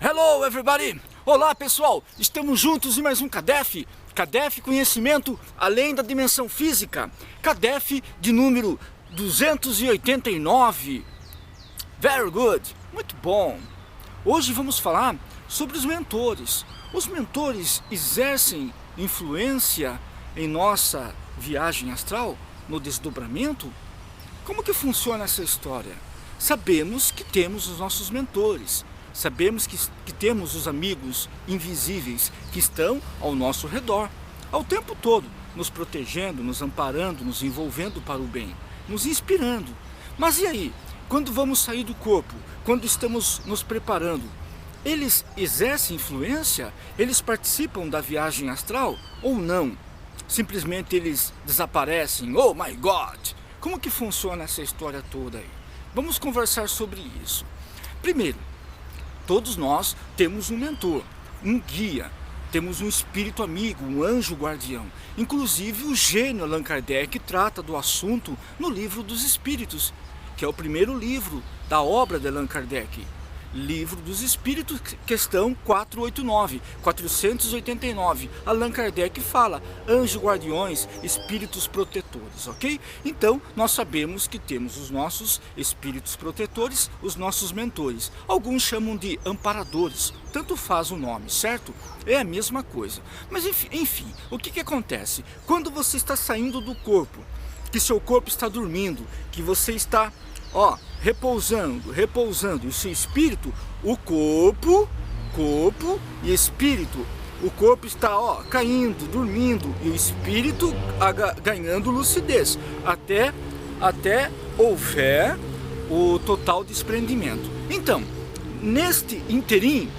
Hello everybody! Olá pessoal, estamos juntos em mais um CADEF. CADEF Conhecimento Além da Dimensão Física. CADEF de número 289. Very good, muito bom. Hoje vamos falar sobre os mentores. Os mentores exercem influência em nossa viagem astral, no desdobramento? Como que funciona essa história? Sabemos que temos os nossos mentores. Sabemos que temos os amigos invisíveis que estão ao nosso redor, ao tempo todo, nos protegendo, nos amparando, nos envolvendo para o bem, nos inspirando. Mas e aí? Quando vamos sair do corpo, quando estamos nos preparando, eles exercem influência? Eles participam da viagem astral ou não? Simplesmente eles desaparecem? Oh my God! Como que funciona essa história toda aí? Vamos conversar sobre isso. Primeiro, todos nós temos um mentor, um guia, temos um espírito amigo, um anjo guardião. Inclusive o gênio Allan Kardec trata do assunto no Livro dos Espíritos, que é o primeiro livro da obra de Allan Kardec. Livro dos Espíritos, questão 489. Allan Kardec fala, anjos guardiões, espíritos protetores, ok? Então, nós sabemos que temos os nossos espíritos protetores, os nossos mentores. Alguns chamam de amparadores, tanto faz o nome, certo? É a mesma coisa. Mas enfim, o que acontece? Quando você está saindo do corpo, que seu corpo está dormindo, que você está repousando, e o seu espírito, o corpo e espírito, o corpo está caindo, dormindo, e o espírito ganhando lucidez, até houver o total desprendimento. Então, neste interim,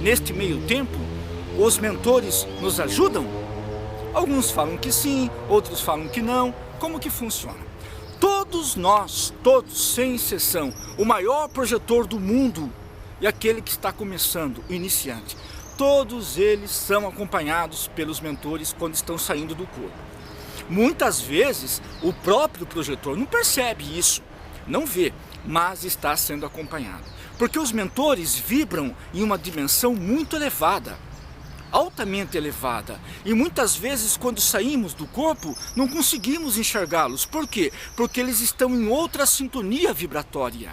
neste meio tempo, os mentores nos ajudam? Alguns falam que sim, outros falam que não. Como que funciona? Todos nós, todos, sem exceção, o maior projetor do mundo e aquele que está começando, o iniciante, todos eles são acompanhados pelos mentores quando estão saindo do corpo. Muitas vezes o próprio projetor não percebe isso, não vê, mas está sendo acompanhado. Porque os mentores vibram em uma dimensão muito elevada, altamente elevada, e muitas vezes quando saímos do corpo não conseguimos enxergá-los. Por quê? Porque eles estão em outra sintonia vibratória.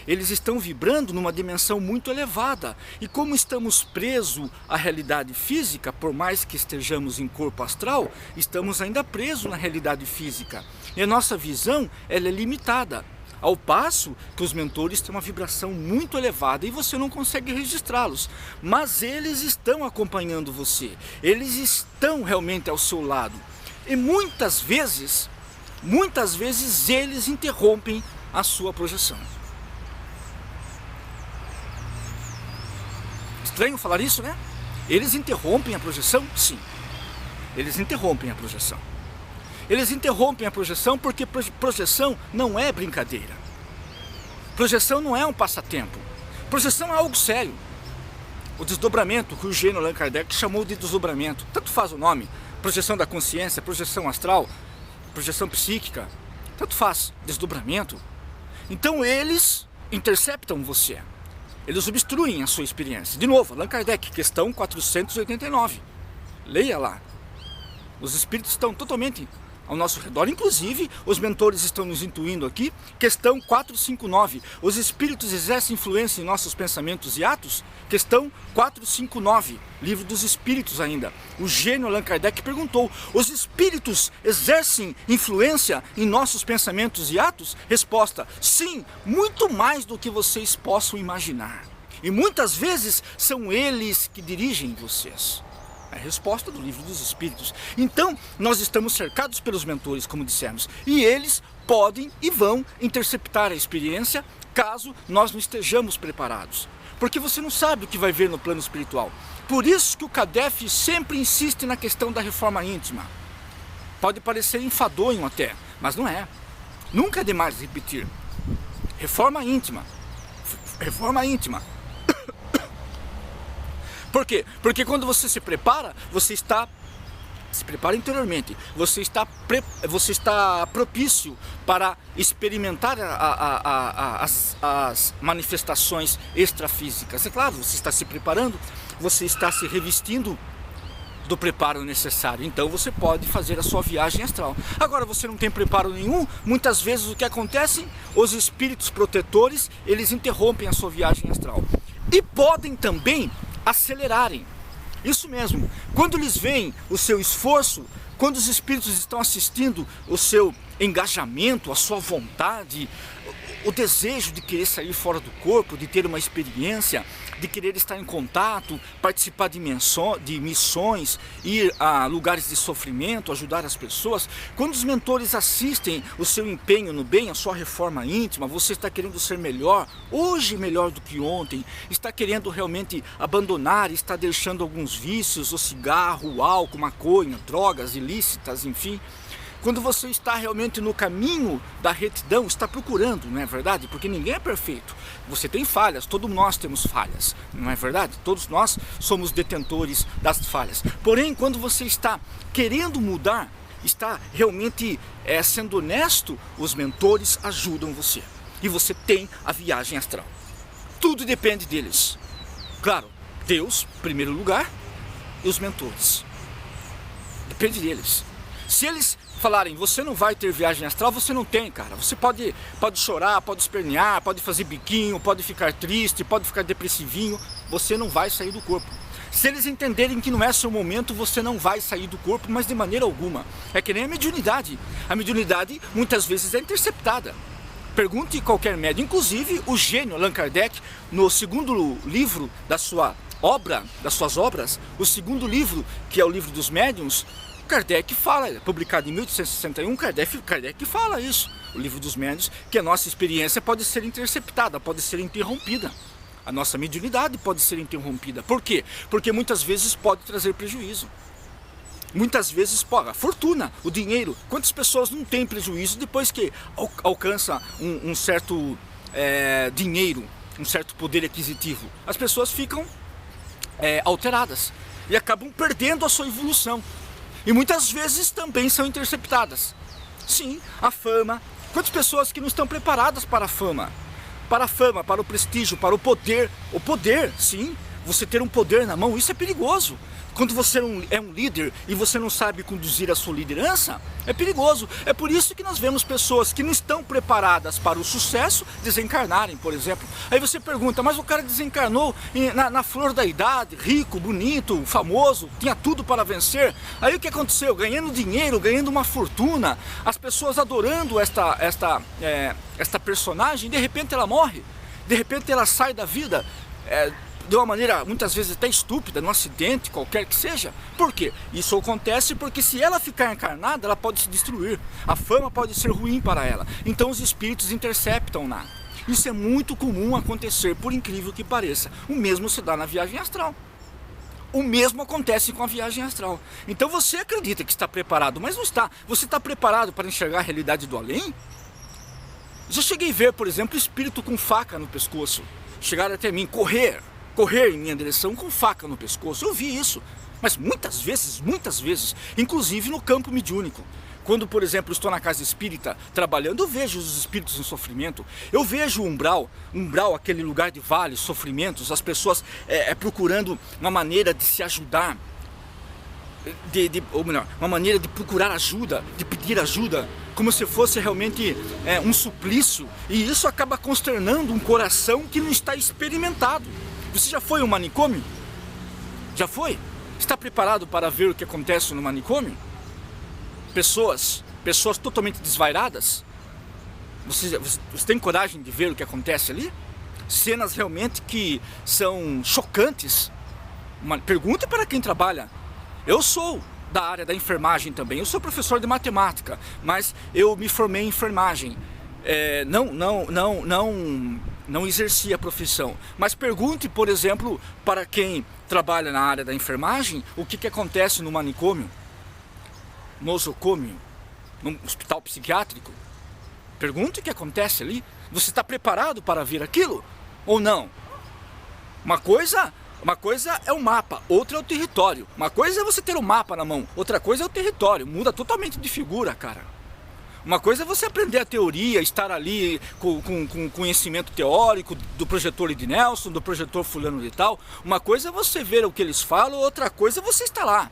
Eles estão vibrando numa dimensão muito elevada, e como estamos presos à realidade física, por mais que estejamos em corpo astral, estamos ainda presos na realidade física, e a nossa visão ela é limitada. Ao passo que os mentores têm uma vibração muito elevada e você não consegue registrá-los. Mas eles estão acompanhando você. Eles estão realmente ao seu lado. E muitas vezes eles interrompem a sua projeção. Estranho falar isso, né? Eles interrompem a projeção? Sim. Eles interrompem a projeção. Eles interrompem a projeção porque projeção não é brincadeira. Projeção não é um passatempo. Projeção é algo sério. O desdobramento, que o gênio Allan Kardec chamou de desdobramento, tanto faz o nome, projeção da consciência, projeção astral, projeção psíquica, tanto faz, desdobramento. Então eles interceptam você. Eles obstruem a sua experiência. De novo, Allan Kardec, questão 489. Leia lá. Os espíritos estão totalmente ao nosso redor, inclusive os mentores estão nos intuindo aqui. Questão 459, os espíritos exercem influência em nossos pensamentos e atos? Questão 459, Livro dos Espíritos ainda. O gênio Allan Kardec perguntou, os espíritos exercem influência em nossos pensamentos e atos? Resposta, sim, muito mais do que vocês possam imaginar. E muitas vezes são eles que dirigem vocês. É a resposta do Livro dos Espíritos. Então, nós estamos cercados pelos mentores, como dissemos, e eles podem e vão interceptar a experiência caso nós não estejamos preparados. Porque você não sabe o que vai ver no plano espiritual. Por isso que o CADEF sempre insiste na questão da reforma íntima. Pode parecer enfadonho até, mas não é. Nunca é demais repetir. Reforma íntima. Reforma íntima. Por quê? Porque quando você se prepara, você está se prepara interiormente, você está propício para experimentar as manifestações extrafísicas. É claro, você está se preparando, você está se revestindo do preparo necessário, então você pode fazer a sua viagem astral. Agora, você não tem preparo nenhum, muitas vezes o que acontece? Os espíritos protetores, eles interrompem a sua viagem astral. E podem também acelerarem. Isso mesmo, quando eles veem o seu esforço, quando os espíritos estão assistindo o seu engajamento, a sua vontade, o desejo de querer sair fora do corpo, de ter uma experiência, de querer estar em contato, participar de missões, ir a lugares de sofrimento, ajudar as pessoas. Quando os mentores assistem o seu empenho no bem, a sua reforma íntima, você está querendo ser melhor, hoje melhor do que ontem, está querendo realmente abandonar, está deixando alguns vícios, o cigarro, o álcool, maconha, drogas ilícitas, enfim. Quando você está realmente no caminho da retidão, está procurando, não é verdade? Porque ninguém é perfeito. Você tem falhas, todos nós temos falhas, não é verdade? Todos nós somos detentores das falhas. Porém, quando você está querendo mudar, está realmente sendo honesto, os mentores ajudam você. E você tem a viagem astral. Tudo depende deles. Claro, Deus, em primeiro lugar, e os mentores. Depende deles. Se eles falarem, você não vai ter viagem astral, você não tem, cara. Você pode chorar, pode espernear, pode fazer biquinho, pode ficar triste, pode ficar depressivinho, você não vai sair do corpo. Se eles entenderem que não é seu momento, você não vai sair do corpo, mas de maneira alguma. É que nem a mediunidade. A mediunidade muitas vezes é interceptada. Pergunte qualquer médium, inclusive o gênio Allan Kardec, no segundo livro das suas obras, o segundo livro, que é o livro dos médiuns, Kardec fala, publicado em 1861, Kardec fala isso, o livro dos médiuns, que a nossa experiência pode ser interceptada, pode ser interrompida. A nossa mediunidade pode ser interrompida. Por quê? Porque muitas vezes pode trazer prejuízo. Muitas vezes, a fortuna, o dinheiro. Quantas pessoas não têm prejuízo depois que alcança um certo dinheiro, um certo poder aquisitivo? As pessoas ficam alteradas e acabam perdendo a sua evolução. E muitas vezes também são interceptadas. Sim, a fama. Quantas pessoas que não estão preparadas para a fama? Para a fama, para o prestígio, para o poder. O poder, sim. Você ter um poder na mão, isso é perigoso. Quando você é um líder e você não sabe conduzir a sua liderança, é perigoso. É por isso que nós vemos pessoas que não estão preparadas para o sucesso desencarnarem, por exemplo. Aí você pergunta, mas o cara desencarnou na flor da idade, rico, bonito, famoso, tinha tudo para vencer. Aí o que aconteceu? Ganhando dinheiro, ganhando uma fortuna, as pessoas adorando esta personagem, de repente ela morre, de repente ela sai da vida, de uma maneira muitas vezes até estúpida, num acidente qualquer que seja. Por quê? Isso acontece porque se ela ficar encarnada, ela pode se destruir. A fama pode ser ruim para ela. Então os espíritos interceptam-na. Isso é muito comum acontecer, por incrível que pareça. O mesmo se dá na viagem astral. O mesmo acontece com a viagem astral. Então você acredita que está preparado, mas não está. Você está preparado para enxergar a realidade do além? Já cheguei a ver, por exemplo, espírito com faca no pescoço. Chegaram até mim, correr em minha direção com faca no pescoço. Eu vi isso, mas muitas vezes, inclusive no campo mediúnico. Quando, por exemplo, estou na casa espírita trabalhando, eu vejo os espíritos em sofrimento. Eu vejo o umbral, aquele lugar de vales, sofrimentos, as pessoas procurando uma maneira de se ajudar, ou melhor, uma maneira de procurar ajuda, de pedir ajuda, como se fosse realmente um suplício. E isso acaba consternando um coração que não está experimentado. Você já foi a um manicômio? Já foi? Está preparado para ver o que acontece no manicômio? Pessoas totalmente desvairadas? Você tem coragem de ver o que acontece ali? Cenas realmente que são chocantes. Pergunta para quem trabalha. Eu sou da área da enfermagem também. Eu sou professor de matemática, mas eu me formei em enfermagem. Não exerci a profissão, mas pergunte, por exemplo, para quem trabalha na área da enfermagem, o que acontece no manicômio, no nosocômio, no hospital psiquiátrico. Pergunte o que acontece ali. Você está preparado para ver aquilo ou não? Uma coisa, Uma coisa é o mapa, outra é o território. Uma coisa é você ter o mapa na mão, outra coisa é o território. Muda totalmente de figura, cara. Uma coisa é você aprender a teoria, estar ali com conhecimento teórico do projetor de Nelson, do projetor fulano de tal. Uma coisa é você ver o que eles falam, outra coisa é você estar lá.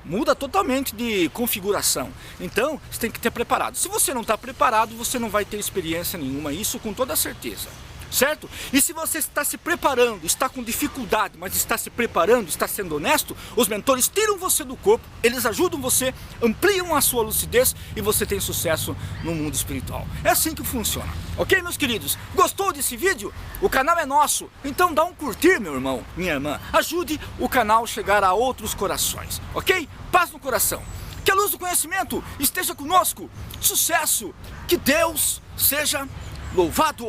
Muda totalmente de configuração. Então, você tem que ter preparado. Se você não está preparado, você não vai ter experiência nenhuma, isso com toda certeza. Certo? E se você está se preparando, está com dificuldade, mas está se preparando, está sendo honesto, os mentores tiram você do corpo, eles ajudam você, ampliam a sua lucidez e você tem sucesso no mundo espiritual. É assim que funciona. Ok, meus queridos? Gostou desse vídeo? O canal é nosso, então dá um curtir, meu irmão, minha irmã. Ajude o canal a chegar a outros corações. Ok? Paz no coração. Que a luz do conhecimento esteja conosco. Sucesso! Que Deus seja louvado!